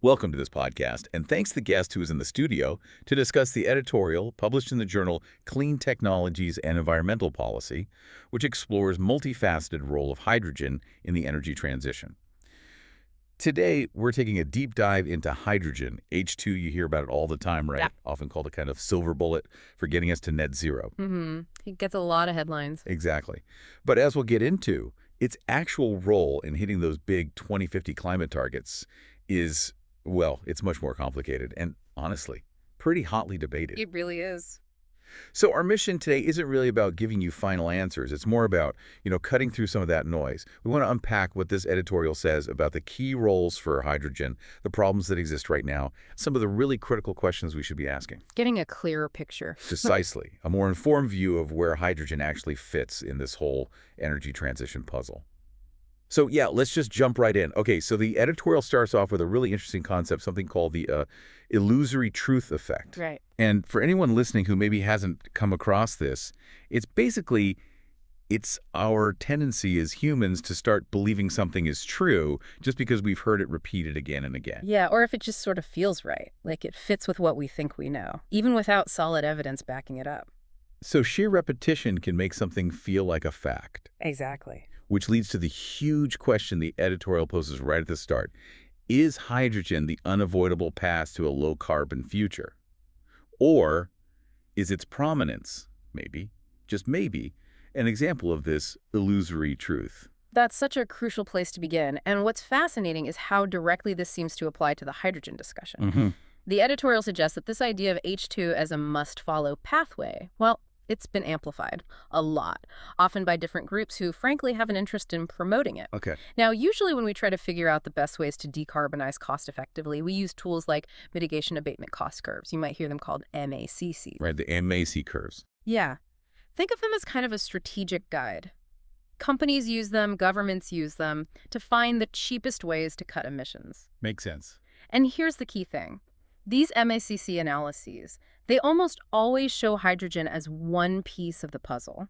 Welcome to this podcast, and thanks to the guest who is in the studio to discuss the editorial published in the journal Clean Technologies and Environmental Policy, which explores multifaceted role of hydrogen in the energy transition. Today, we're taking a deep dive into hydrogen, H2, you hear about it all the time, right? Yeah. Often called a kind of silver bullet for getting us to net zero. He gets a lot of headlines. Exactly. But as we'll get into, its actual role in hitting those big 2050 climate targets is, well, it's much more complicated and, honestly, pretty hotly debated. It really is. So our mission today isn't really about giving you final answers. It's more about, cutting through some of that noise. We want to unpack what this editorial says about the key roles for hydrogen, the problems that exist right now, some of the really critical questions we should be asking. Getting a clearer picture. Precisely. A more informed view of where hydrogen actually fits in this whole energy transition puzzle. So yeah, let's just jump right in. Okay, so the editorial starts off with a really interesting concept, something called the illusory truth effect. Right. And for anyone listening who maybe hasn't come across this, it's basically, it's our tendency as humans to start believing something is true just because we've heard it repeated again and again. Yeah, or if it just sort of feels right, like it fits with what we think we know, even without solid evidence backing it up. So sheer repetition can make something feel like a fact. Exactly. Which leads to the huge question the editorial poses right at the start. Is hydrogen the unavoidable path to a low-carbon future? Or is its prominence, maybe, just maybe, an example of this illusory truth? That's such a crucial place to begin, and what's fascinating is how directly this seems to apply to the hydrogen discussion. The editorial suggests that this idea of H2 as a must-follow pathway, well, it's been amplified a lot, often by different groups who, frankly, have an interest in promoting it. Okay. Now, usually when we try to figure out the best ways to decarbonize cost-effectively, we use tools like mitigation abatement cost curves. You might hear them called MACCs. Right, the MAC curves. Yeah. Think of them as kind of a strategic guide. Companies use them, governments use them to find the cheapest ways to cut emissions. Makes sense. And here's the key thing. These MACC analyses, they almost always show hydrogen as one piece of the puzzle,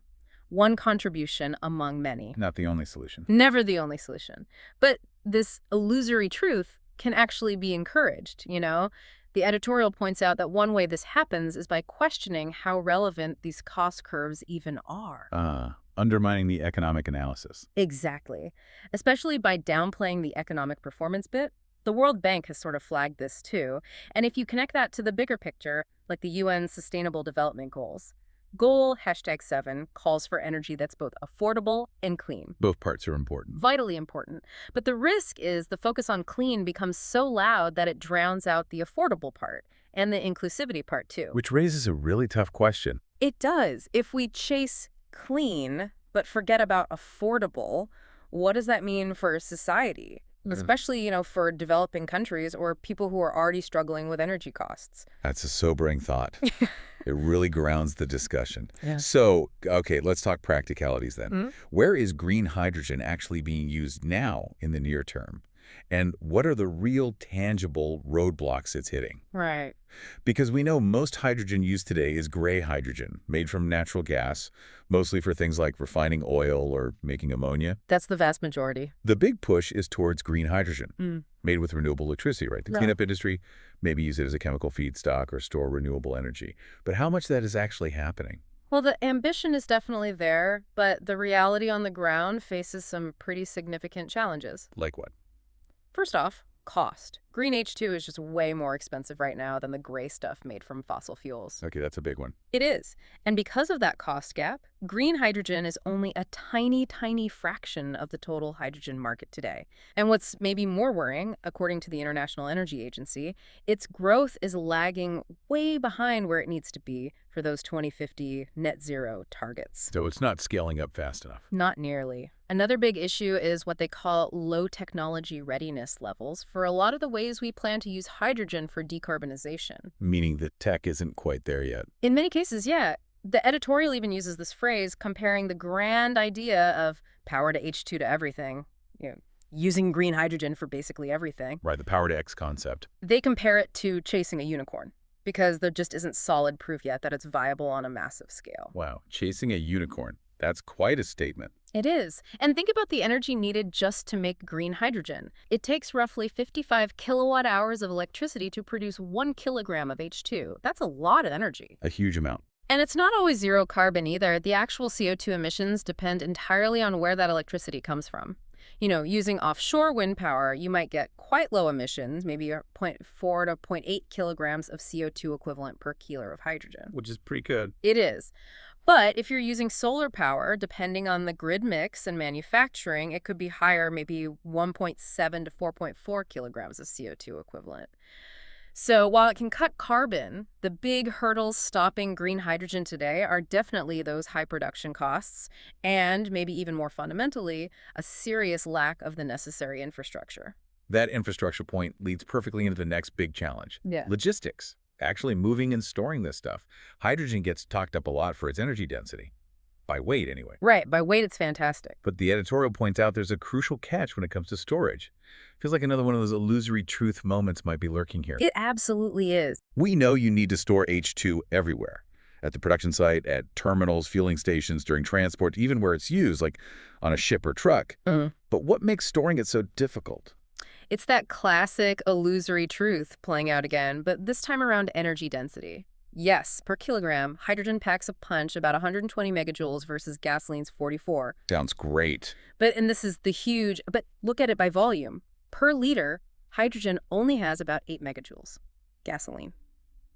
one contribution among many. Not the only solution. Never the only solution. But this illusory truth can actually be encouraged, The editorial points out that one way this happens is by questioning how relevant these cost curves even are. Undermining the economic analysis. Exactly. Especially by downplaying the economic performance bit. The World Bank has sort of flagged this too. And if you connect that to the bigger picture, like the UN Sustainable Development Goals, Goal #7 calls for energy that's both affordable and clean. Both parts are important. Vitally important. But the risk is the focus on clean becomes so loud that it drowns out the affordable part and the inclusivity part too. Which raises a really tough question. It does. If we chase clean but forget about affordable, what does that mean for society? Especially, for developing countries or people who are already struggling with energy costs. That's a sobering thought. It really grounds the discussion. Yeah. So, okay, let's talk practicalities then. Where is green hydrogen actually being used now in the near term? And what are the real tangible roadblocks it's hitting? Right. Because we know most hydrogen used today is gray hydrogen, made from natural gas, mostly for things like refining oil or making ammonia. That's the vast majority. The big push is towards green hydrogen, made with renewable electricity, right? The cleanup industry maybe use it as a chemical feedstock or store renewable energy. But how much of that is actually happening? Well, the ambition is definitely there, but the reality on the ground faces some pretty significant challenges. Like what? First off, cost. Green H2 is just way more expensive right now than the gray stuff made from fossil fuels. Okay, that's a big one. It is. And because of that cost gap, green hydrogen is only a tiny, tiny fraction of the total hydrogen market today. And what's maybe more worrying, according to the International Energy Agency, its growth is lagging way behind where it needs to be for those 2050 net zero targets. So it's not scaling up fast enough. Not nearly. Another big issue is what they call low technology readiness levels for a lot of the ways we plan to use hydrogen for decarbonization. Meaning the tech isn't quite there yet. In many cases, yeah. The editorial even uses this phrase comparing the grand idea of power to H2 to everything, using green hydrogen for basically everything. Right, the power to X concept. They compare it to chasing a unicorn because there just isn't solid proof yet that it's viable on a massive scale. Wow, chasing a unicorn. That's quite a statement. It is. And think about the energy needed just to make green hydrogen. It takes roughly 55 kilowatt hours of electricity to produce 1 kilogram of H2. That's a lot of energy. A huge amount. And it's not always zero carbon either. The actual CO2 emissions depend entirely on where that electricity comes from. Using offshore wind power, you might get quite low emissions, maybe a zero point 0.4 to zero point 0.8 kilograms of CO2 equivalent per kilo of hydrogen. Which is pretty good. It is. But if you're using solar power, depending on the grid mix and manufacturing, it could be higher, maybe 1.7 to 4.4 kilograms of CO2 equivalent. So while it can cut carbon, the big hurdles stopping green hydrogen today are definitely those high production costs and, maybe even more fundamentally, a serious lack of the necessary infrastructure. That infrastructure point leads perfectly into the next big challenge. Yeah. Logistics. Actually moving and storing this stuff. Hydrogen gets talked up a lot for its energy density. By weight, anyway. Right. By weight, it's fantastic. But the editorial points out there's a crucial catch when it comes to storage. Feels like another one of those illusory truth moments might be lurking here. It absolutely is. We know you need to store H2 everywhere. At the production site, at terminals, fueling stations, during transport, even where it's used, like on a ship or truck. Mhm. But what makes storing it so difficult? It's that classic illusory truth playing out again, but this time around energy density. Yes, per kilogram, hydrogen packs a punch about 120 megajoules versus gasoline's 44. Sounds great. And this is the huge, but look at it by volume. Per liter, hydrogen only has about 8 megajoules. Gasoline,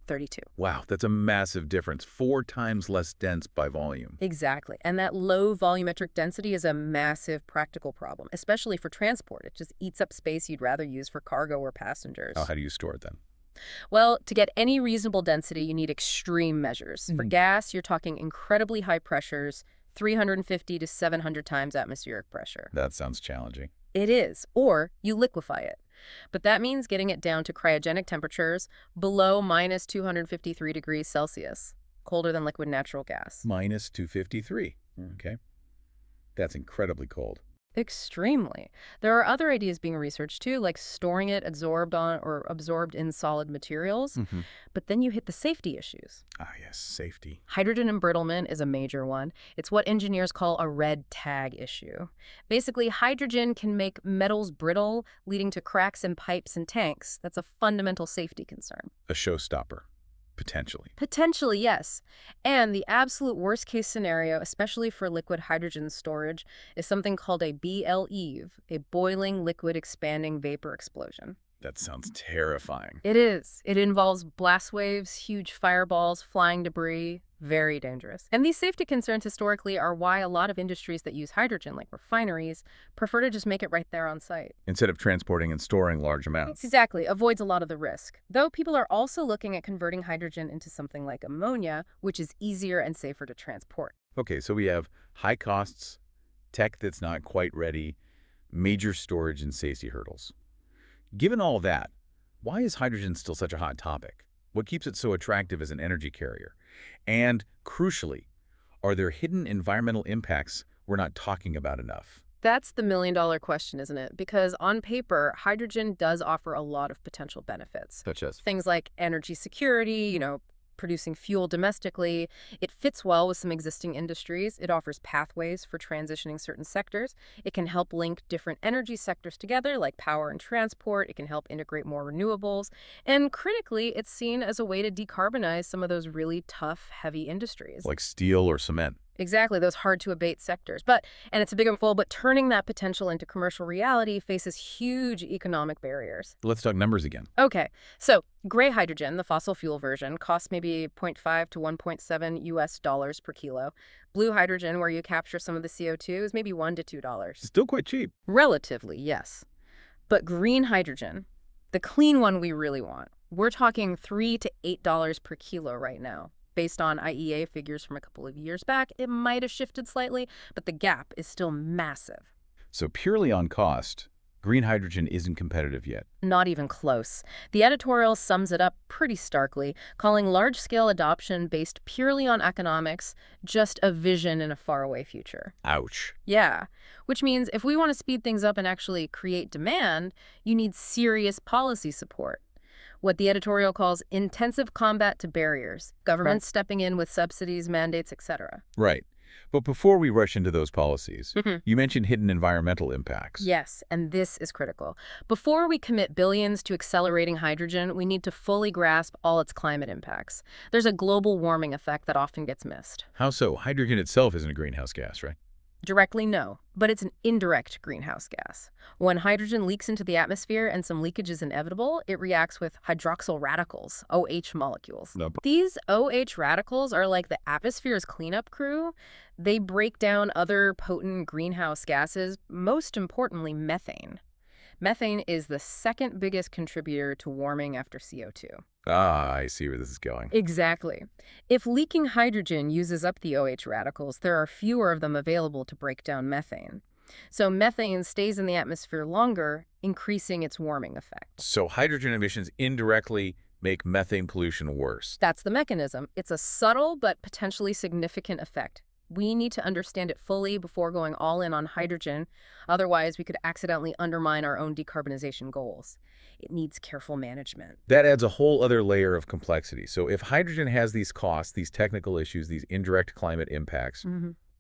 32. Wow, that's a massive difference. 4 times less dense by volume. Exactly. And that low volumetric density is a massive practical problem, especially for transport. It just eats up space you'd rather use for cargo or passengers. Oh, how do you store it then? Well, to get any reasonable density, you need extreme measures. For gas, you're talking incredibly high pressures, 350 to 700 times atmospheric pressure. That sounds challenging. It is. Or you liquefy it. But that means getting it down to cryogenic temperatures below minus 253 degrees Celsius, colder than liquid natural gas. Minus 253. Okay. That's incredibly cold. Extremely. There are other ideas being researched too, like storing it absorbed in solid materials. But then you hit the safety issues. Ah, yes, safety. Hydrogen embrittlement is a major one. It's what engineers call a red tag issue. Basically, hydrogen can make metals brittle, leading to cracks in pipes and tanks. That's a fundamental safety concern. A showstopper. Potentially. Potentially, yes. And the absolute worst case scenario, especially for liquid hydrogen storage, is something called a BLEVE, a boiling liquid expanding vapor explosion. That sounds terrifying. It is. It involves blast waves, huge fireballs, flying debris. Very dangerous. And these safety concerns historically are why a lot of industries that use hydrogen, like refineries, prefer to just make it right there on site. Instead of transporting and storing large amounts. Exactly. Avoids a lot of the risk. Though people are also looking at converting hydrogen into something like ammonia, which is easier and safer to transport. Okay, so we have high costs, tech that's not quite ready, major storage and safety hurdles. Given all that, why is hydrogen still such a hot topic? What keeps it so attractive as an energy carrier? And, crucially, are there hidden environmental impacts we're not talking about enough? That's the million-dollar question, isn't it? Because on paper, hydrogen does offer a lot of potential benefits. Such as? Things like energy security, producing fuel domestically. It fits well with some existing industries. It offers pathways for transitioning certain sectors. It can help link different energy sectors together, like power and transport. It can help integrate more renewables. And critically, it's seen as a way to decarbonize some of those really tough, heavy industries. Like steel or cement? Exactly, those hard-to-abate sectors. And it's a big and full, but turning that potential into commercial reality faces huge economic barriers. Let's talk numbers again. Okay, so gray hydrogen, the fossil fuel version, costs maybe 0.5 to 1.7 US dollars per kilo. Blue hydrogen, where you capture some of the CO2, is maybe $1 to $2. Still quite cheap. Relatively, yes. But green hydrogen, the clean one we really want, we're talking $3 to $8 per kilo right now. Based on IEA figures from a couple of years back, it might have shifted slightly, but the gap is still massive. So purely on cost, green hydrogen isn't competitive yet. Not even close. The editorial sums it up pretty starkly, calling large-scale adoption based purely on economics just a vision in a faraway future. Ouch. Yeah, which means if we want to speed things up and actually create demand, you need serious policy support. What the editorial calls intensive combat to barriers, governments stepping in with subsidies, mandates, etc. Right. But before we rush into those policies, Mhm. you mentioned hidden environmental impacts. Yes, and this is critical. Before we commit billions to accelerating hydrogen, we need to fully grasp all its climate impacts. There's a global warming effect that often gets missed. How so? Hydrogen itself isn't a greenhouse gas, right? Directly, no, but it's an indirect greenhouse gas. When hydrogen leaks into the atmosphere and some leakage is inevitable, it reacts with hydroxyl radicals, OH molecules. No. These OH radicals are like the atmosphere's cleanup crew. They break down other potent greenhouse gases, most importantly, methane. Methane is the second biggest contributor to warming after CO2. Ah, I see where this is going. Exactly. If leaking hydrogen uses up the OH radicals, there are fewer of them available to break down methane. So methane stays in the atmosphere longer, increasing its warming effect. So hydrogen emissions indirectly make methane pollution worse. That's the mechanism. It's a subtle but potentially significant effect. We need to understand it fully before going all in on hydrogen. Otherwise, we could accidentally undermine our own decarbonization goals. It needs careful management. That adds a whole other layer of complexity. So if hydrogen has these costs, these technical issues, these indirect climate impacts,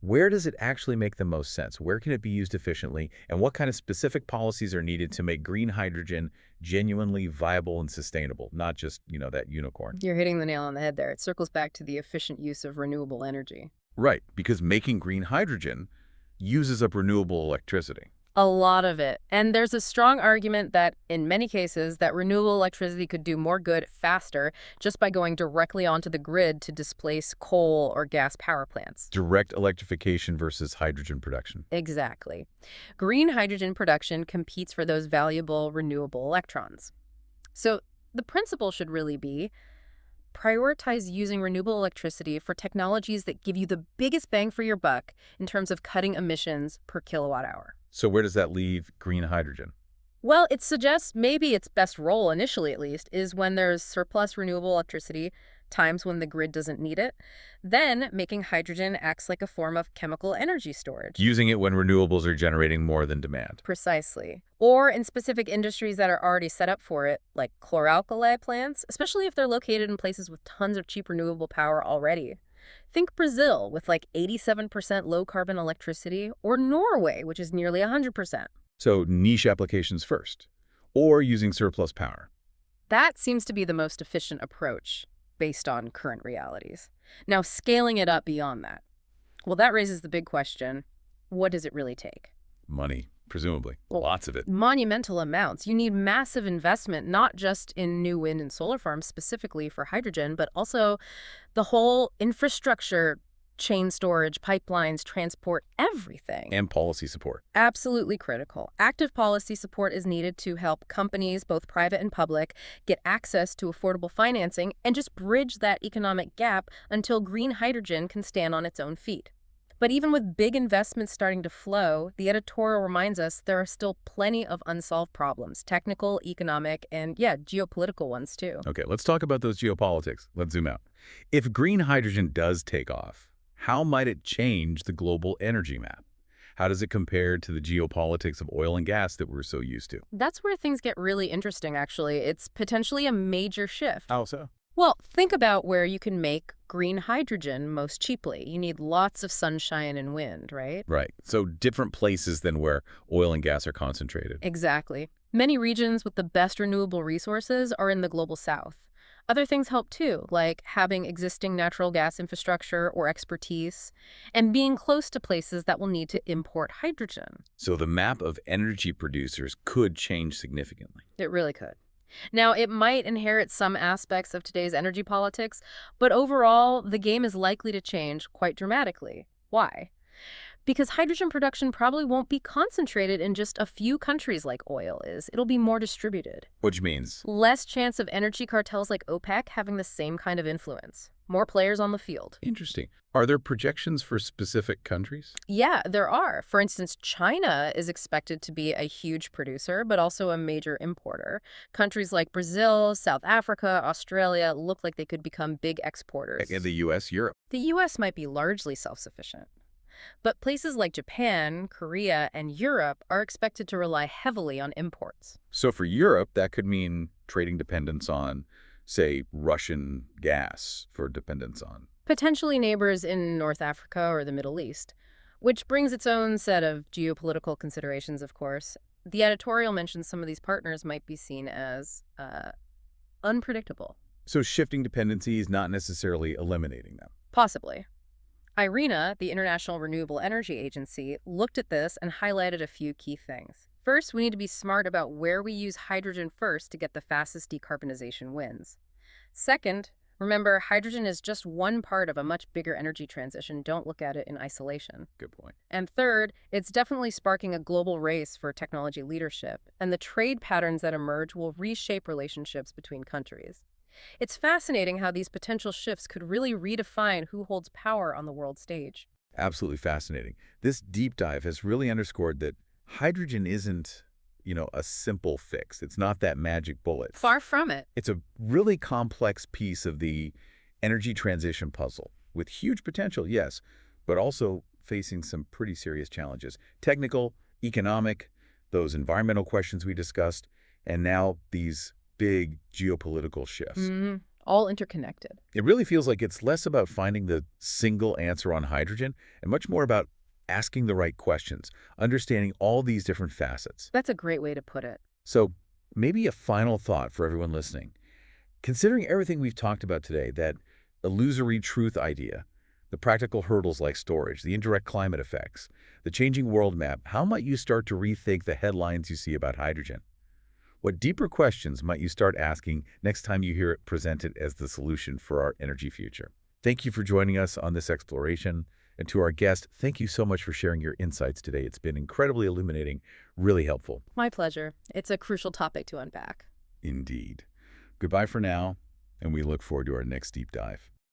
where does it actually make the most sense? Where can it be used efficiently? And what kind of specific policies are needed to make green hydrogen genuinely viable and sustainable, not just, that unicorn? You're hitting the nail on the head there. It circles back to the efficient use of renewable energy. Right, because making green hydrogen uses up renewable electricity. A lot of it. And there's a strong argument that, in many cases, that renewable electricity could do more good faster just by going directly onto the grid to displace coal or gas power plants. Direct electrification versus hydrogen production. Exactly. Green hydrogen production competes for those valuable renewable electrons. So the principle should really be prioritize using renewable electricity for technologies that give you the biggest bang for your buck in terms of cutting emissions per kilowatt hour. So where does that leave green hydrogen? Well, it suggests maybe its best role, initially at least, is when there's surplus renewable electricity, times when the grid doesn't need it. Then making hydrogen acts like a form of chemical energy storage. Using it when renewables are generating more than demand. Precisely. Or in specific industries that are already set up for it, like chlor-alkali plants, especially if they're located in places with tons of cheap renewable power already. Think Brazil with like 87% low-carbon electricity, or Norway, which is nearly 100%. So niche applications first, or using surplus power. That seems to be the most efficient approach based on current realities. Now, scaling it up beyond that. Well, that raises the big question, what does it really take? Money, presumably. Well, lots of it. Monumental amounts. You need massive investment, not just in new wind and solar farms specifically for hydrogen, but also the whole infrastructure, chain storage, pipelines, transport, everything. And policy support. Absolutely critical. Active policy support is needed to help companies, both private and public, get access to affordable financing and just bridge that economic gap until green hydrogen can stand on its own feet. But even with big investments starting to flow, the editorial reminds us there are still plenty of unsolved problems, technical, economic, and geopolitical ones too. Okay, let's talk about those geopolitics. Let's zoom out. If green hydrogen does take off, how might it change the global energy map? How does it compare to the geopolitics of oil and gas that we're so used to? That's where things get really interesting, actually. It's potentially a major shift. How so? Well, think about where you can make green hydrogen most cheaply. You need lots of sunshine and wind, right? Right. So different places than where oil and gas are concentrated. Exactly. Many regions with the best renewable resources are in the global south. Other things help too, like having existing natural gas infrastructure or expertise, and being close to places that will need to import hydrogen. So the map of energy producers could change significantly. It really could. Now, it might inherit some aspects of today's energy politics, but overall, the game is likely to change quite dramatically. Why? Because hydrogen production probably won't be concentrated in just a few countries like oil is. It'll be more distributed. Which means? Less chance of energy cartels like OPEC having the same kind of influence. More players on the field. Interesting. Are there projections for specific countries? Yeah, there are. For instance, China is expected to be a huge producer, but also a major importer. Countries like Brazil, South Africa, Australia look like they could become big exporters. In the U.S., Europe. The U.S. might be largely self-sufficient. But places like Japan, Korea, and Europe are expected to rely heavily on imports. So for Europe, that could mean trading dependence on, say, Russian gas for dependence on potentially neighbors in North Africa or the Middle East, which brings its own set of geopolitical considerations, of course. The editorial mentions some of these partners might be seen as unpredictable. So shifting dependency is not necessarily eliminating them. Possibly. IRENA, the International Renewable Energy Agency, looked at this and highlighted a few key things. First, we need to be smart about where we use hydrogen first to get the fastest decarbonization wins. Second, remember, hydrogen is just one part of a much bigger energy transition. Don't look at it in isolation. Good point. And third, it's definitely sparking a global race for technology leadership, and the trade patterns that emerge will reshape relationships between countries. It's fascinating how these potential shifts could really redefine who holds power on the world stage. Absolutely fascinating. This deep dive has really underscored that hydrogen isn't, a simple fix. It's not that magic bullet. Far from it. It's a really complex piece of the energy transition puzzle with huge potential, yes, but also facing some pretty serious challenges. Technical, economic, those environmental questions we discussed, and now these big geopolitical shifts. All interconnected. It really feels like it's less about finding the single answer on hydrogen and much more about asking the right questions, understanding all these different facets. That's a great way to put it. So maybe a final thought for everyone listening. Considering everything we've talked about today, that illusory truth idea, the practical hurdles like storage, the indirect climate effects, the changing world map, how might you start to rethink the headlines you see about hydrogen? What deeper questions might you start asking next time you hear it presented as the solution for our energy future? Thank you for joining us on this exploration. And to our guest, thank you so much for sharing your insights today. It's been incredibly illuminating, really helpful. My pleasure. It's a crucial topic to unpack. Indeed. Goodbye for now, and we look forward to our next deep dive.